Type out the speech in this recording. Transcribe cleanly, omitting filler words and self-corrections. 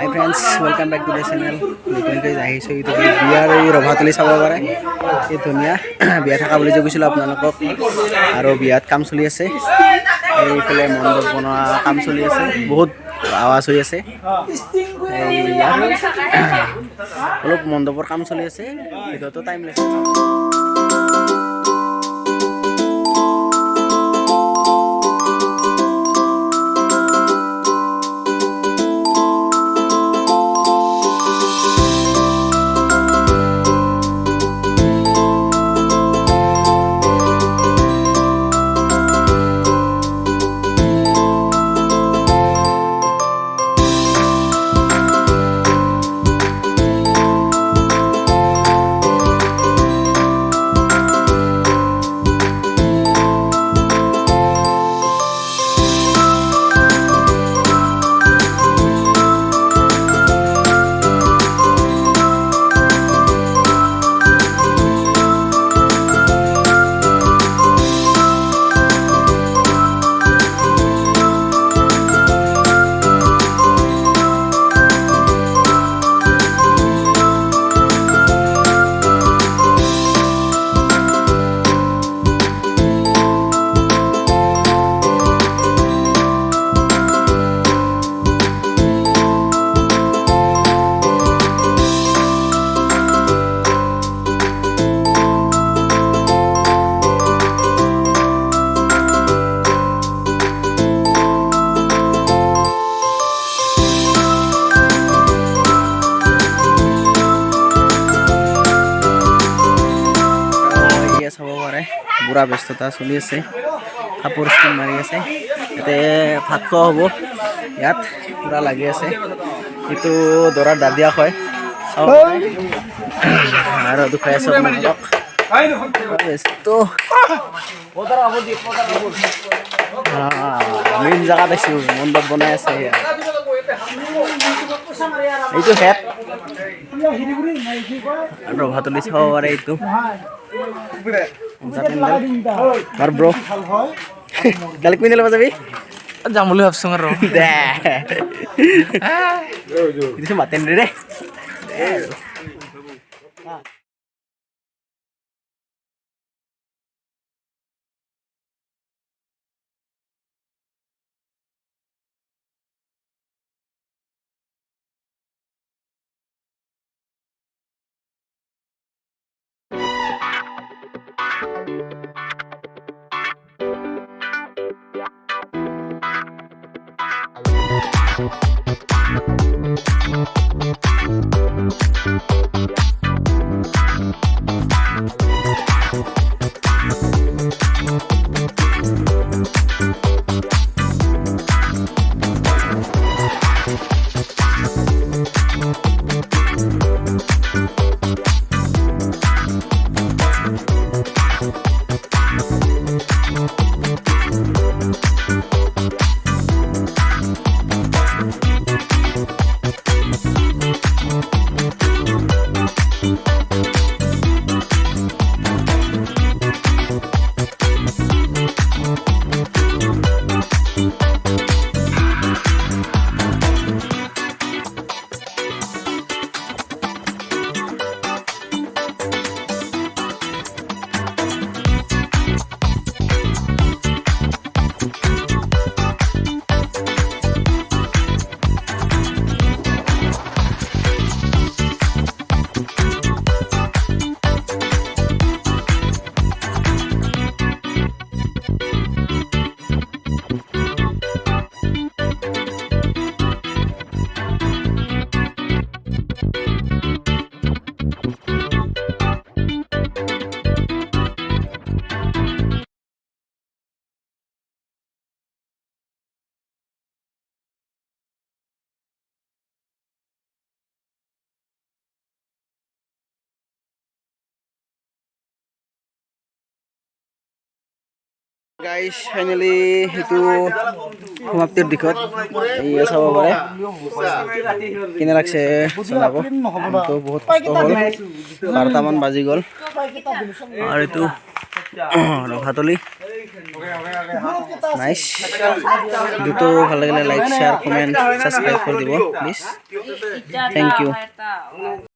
Hi friends, welcome back to the channel. নতুনকৈ আহিছোঁ এইটো বিয়াৰ এই ৰভাতলি চাব পাৰে এই ধুনীয়া বিয়া থকা বুলি যে কৈছিলোঁ আপোনালোকক আৰু বিয়াত কাম চলি আছে এইফালে মণ্ডপ বনোৱা কাম চলি আছে বহুত আৱাজ হৈ আছে অলপ মণ্ডপৰ কাম চলি আছে ভিডিঅ'টো টাইম লাগিছে পুৰা ব্যস্ততা চলি আছে কাপোৰ স্কিন মাৰি আছে ইয়াতে ভাত খোৱা হ'ব ইয়াত পুৰা লাগি আছে এইটো দৰাৰ দাদিয়া হয় আৰু দুখাই আছে আপোনালোকক মেইন জেগাত আছোঁ মণ্ডপ বনাই আছে এইটো হেড ৰভাতলি চাব পাৰে এইটো আৰ ব্ৰো কালি কোন দিলে যাবি যাম বুলি ভাবছো আৰু কিছু মাতেন ৰে গাইস ফাইনালি হেতু সমাপ্তিৰ দিশত এই চাব পাৰে কিনে লাগছে চলাব তো বহুত কষ্ট হ'ল 12টা মান বাজি গ'ল আৰু এইটো ৰভাতলি নাইস ভিডিওটো ভাল লাগিলে লাইক শ্বেয়াৰ কমেণ্ট ছাবস্ক্ৰাইব কৰি দিব প্লিজ থেংক ইউ